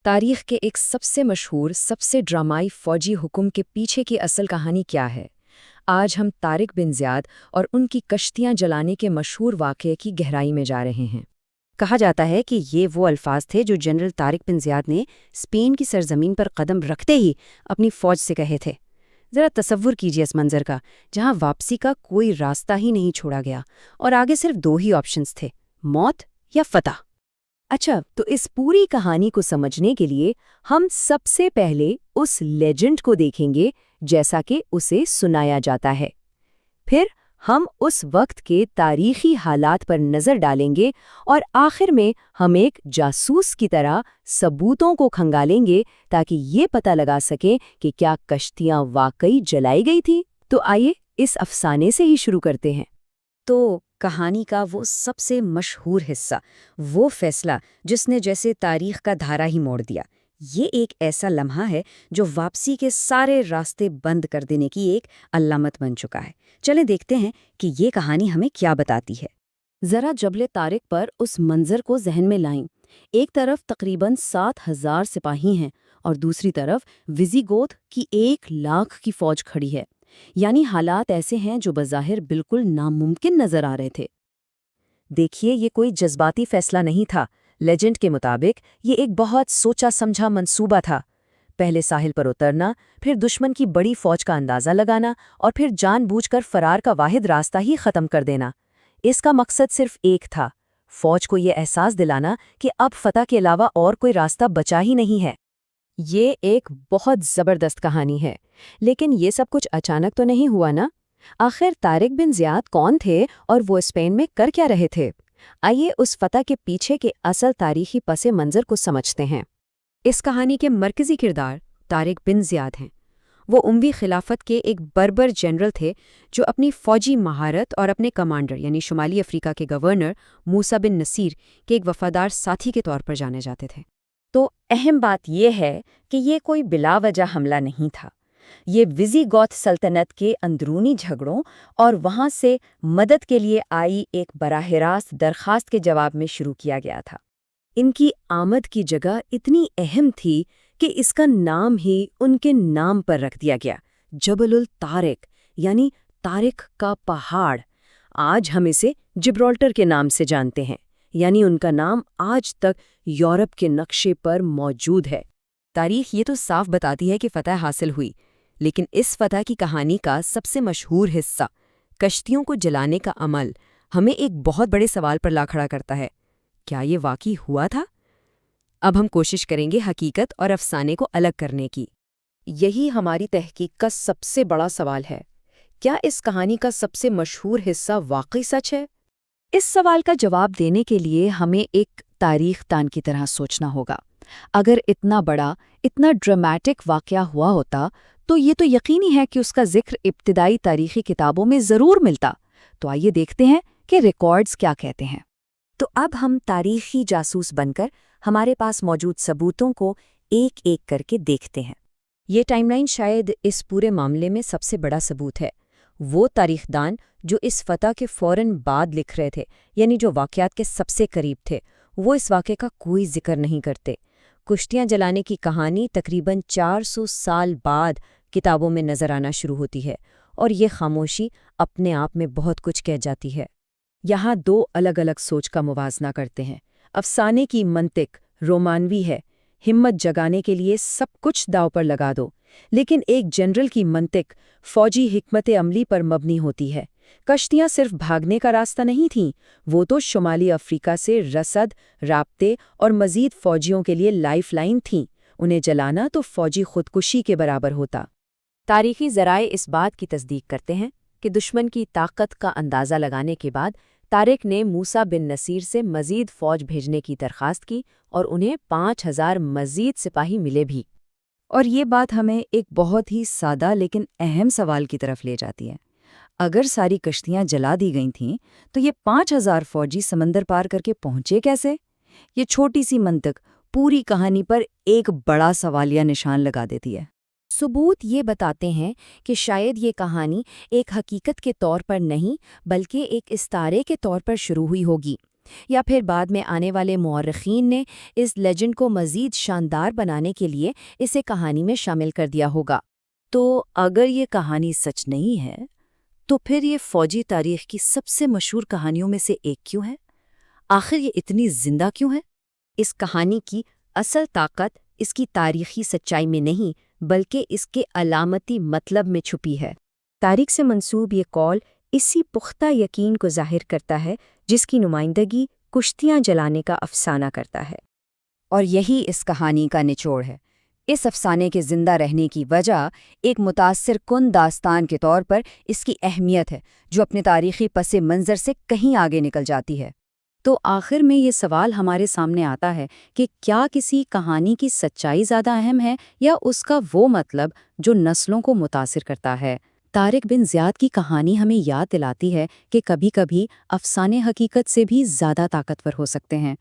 تاریخ کے ایک سب سے مشہور، سب سے ڈرامائی فوجی حکم کے پیچھے کی اصل کہانی کیا ہے؟ آج ہم طارق بن زیاد اور ان کی کشتیاں جلانے کے مشہور واقعے کی گہرائی میں جا رہے ہیں۔ کہا جاتا ہے کہ یہ وہ الفاظ تھے جو جنرل طارق بن زیاد نے اسپین کی سرزمین پر قدم رکھتے ہی اپنی فوج سے کہے تھے۔ ذرا تصور کیجیے اس منظر کا، جہاں واپسی کا کوئی راستہ ہی نہیں چھوڑا گیا اور آگے صرف دو ہی آپشنز تھے، موت یا فتح۔ اچھا، تو اس پوری کہانی کو سمجھنے کے لیے ہم سب سے پہلے اس لیجنڈ کو دیکھیں گے جیسا کہ اسے سنایا جاتا ہے۔ پھر ہم اس وقت کے تاریخی حالات پر نظر ڈالیں گے اور آخر میں ہم ایک جاسوس کی طرح ثبوتوں کو کھنگالیں گے تاکہ یہ پتہ لگا سکیں کہ کیا کشتیاں واقعی جلائی گئی تھیں۔ تو آئیے اس افسانے سے ہی شروع کرتے ہیں۔ تو کہانی کا وہ سب سے مشہور حصہ، وہ فیصلہ جس نے جیسے تاریخ کا دھارا ہی موڑ دیا، یہ ایک ایسا لمحہ ہے جو واپسی کے سارے راستے بند کر دینے کی ایک علامت بن چکا ہے۔ چلیں دیکھتے ہیں کہ یہ کہانی ہمیں کیا بتاتی ہے۔ ذرا جبل طارق پر اس منظر کو ذہن میں لائیں۔ ایک طرف تقریباً 7,000 سپاہی ہیں اور دوسری طرف ویزیگوت کی 1,00,000 کی فوج کھڑی ہے۔ یعنی حالات ایسے ہیں جو بظاہر بالکل ناممکن نظر آ رہے تھے۔ دیکھیے، یہ کوئی جذباتی فیصلہ نہیں تھا۔ لیجنڈ کے مطابق یہ ایک بہت سوچا سمجھا منصوبہ تھا۔ پہلے ساحل پر اترنا، پھر دشمن کی بڑی فوج کا اندازہ لگانا اور پھر جان بوجھ کر فرار کا واحد راستہ ہی ختم کر دینا۔ اس کا مقصد صرف ایک تھا، فوج کو یہ احساس دلانا کہ اب فتح کے علاوہ اور کوئی راستہ بچا ہی نہیں ہے۔ یہ ایک بہت زبردست کہانی ہے، لیکن یہ سب کچھ اچانک تو نہیں ہوا نا؟ آخر طارق بن زیاد کون تھے اور وہ اسپین میں کر کیا رہے تھے؟ آئیے اس فتح کے پیچھے کے اصل تاریخی پس منظر کو سمجھتے ہیں۔ اس کہانی کے مرکزی کردار طارق بن زیاد ہیں۔ وہ اموی خلافت کے ایک بربر جنرل تھے جو اپنی فوجی مہارت اور اپنے کمانڈر یعنی شمالی افریقہ کے گورنر موسیٰ بن نصیر کے ایک وفادار ساتھی کے طور پر جانے جاتے تھے۔ تو اہم بات یہ ہے کہ یہ کوئی بلا وجہ حملہ نہیں تھا۔ یہ ویزیگوت سلطنت کے اندرونی جھگڑوں اور وہاں سے مدد کے لیے آئی ایک براہ راست درخواست کے جواب میں شروع کیا گیا تھا۔ ان کی آمد کی جگہ اتنی اہم تھی کہ اس کا نام ہی ان کے نام پر رکھ دیا گیا، جبل الطارق، یعنی طارق کا پہاڑ۔ آج ہم اسے جبرالٹر کے نام سے جانتے ہیں، یعنی ان کا نام آج تک یورپ کے نقشے پر موجود ہے۔ تاریخ یہ تو صاف بتاتی ہے کہ فتح حاصل ہوئی، لیکن اس فتح کی کہانی کا سب سے مشہور حصہ، کشتیوں کو جلانے کا عمل، ہمیں ایک بہت بڑے سوال پر لا کھڑا کرتا ہے۔ کیا یہ واقعی ہوا تھا؟ اب ہم کوشش کریں گے حقیقت اور افسانے کو الگ کرنے کی۔ یہی ہماری تحقیق کا سب سے بڑا سوال ہے۔ کیا اس کہانی کا سب سے مشہور حصہ واقعی سچ ہے؟ اس سوال کا جواب دینے کے لیے ہمیں ایک تاریخ دان کی طرح سوچنا ہوگا۔ اگر اتنا بڑا، اتنا ڈرامیٹک واقعہ ہوا ہوتا تو یہ تو یقینی ہے کہ اس کا ذکر ابتدائی تاریخی کتابوں میں ضرور ملتا۔ تو آئیے دیکھتے ہیں کہ ریکارڈز کیا کہتے ہیں۔ تو اب ہم تاریخی جاسوس بن کر ہمارے پاس موجود ثبوتوں کو ایک ایک کر کے دیکھتے ہیں۔ یہ ٹائم لائن شاید اس پورے معاملے میں سب سے بڑا ثبوت ہے۔ وہ تاریخ دان جو اس فتح کے فوراً بعد لکھ رہے تھے، یعنی جو واقعات کے سب سے قریب تھے، وہ اس واقعے کا کوئی ذکر نہیں کرتے۔ کشتیاں جلانے کی کہانی تقریباً 400 سال بعد کتابوں میں نظر آنا شروع ہوتی ہے، اور یہ خاموشی اپنے آپ میں بہت کچھ کہہ جاتی ہے۔ یہاں دو الگ الگ سوچ کا موازنہ کرتے ہیں۔ افسانے کی منطق رومانوی ہے، ہمت جگانے کے لیے سب کچھ داؤ پر لگا دو، لیکن ایک جنرل کی منطق فوجی حکمت عملی پر مبنی ہوتی ہے۔ کشتیاں صرف بھاگنے کا راستہ نہیں تھیں، وہ تو شمالی افریقہ سے رسد، رابطے اور مزید فوجیوں کے لیے لائف لائن تھیں۔ انہیں جلانا تو فوجی خودکشی کے برابر ہوتا۔ تاریخی ذرائع اس بات کی تصدیق کرتے ہیں کہ دشمن کی طاقت کا اندازہ لگانے کے بعد طارق نے موسیٰ بن نصیر سے مزید فوج بھیجنے کی درخواست کی اور انہیں 5,000 مزید سپاہی ملے بھی۔ اور یہ بات ہمیں ایک بہت ہی سادہ لیکن اہم سوال کی طرف لے جاتی ہے۔ اگر ساری کشتیاں جلا دی گئی تھیں تو یہ 5,000 فوجی سمندر پار کر کے پہنچے کیسے؟ یہ چھوٹی سی منطق پوری کہانی پر ایک بڑا سوالیہ نشان لگا دیتی ہے۔ ثبوت یہ بتاتے ہیں کہ شاید یہ کہانی ایک حقیقت کے طور پر نہیں بلکہ ایک استعارے کے طور پر شروع ہوئی ہوگی۔ یا پھر بعد میں آنے والے مورخین نے اس لیجنڈ کو مزید شاندار بنانے کے لیے اسے کہانی میں شامل کر دیا ہوگا۔ تو اگر یہ کہانی سچ نہیں ہے تو پھر یہ فوجی تاریخ کی سب سے مشہور کہانیوں میں سے ایک کیوں ہے؟ آخر یہ اتنی زندہ کیوں ہے؟ اس کہانی کی اصل طاقت اس کی تاریخی سچائی میں نہیں بلکہ اس کے علامتی مطلب میں چھپی ہے۔ تاریخ سے منسوب یہ قول اسی پختہ یقین کو ظاہر کرتا ہے جس کی نمائندگی کشتیاں جلانے کا افسانہ کرتا ہے۔ اور یہی اس کہانی کا نچوڑ ہے۔ اس افسانے کے زندہ رہنے کی وجہ ایک متاثر کن داستان کے طور پر اس کی اہمیت ہے، جو اپنے تاریخی پس منظر سے کہیں آگے نکل جاتی ہے۔ تو آخر میں یہ سوال ہمارے سامنے آتا ہے کہ کیا کسی کہانی کی سچائی زیادہ اہم ہے یا اس کا وہ مطلب جو نسلوں کو متاثر کرتا ہے؟ طارق بن زیاد کی کہانی ہمیں یاد دلاتی ہے کہ کبھی کبھی افسانے حقیقت سے بھی زیادہ طاقتور ہو سکتے ہیں۔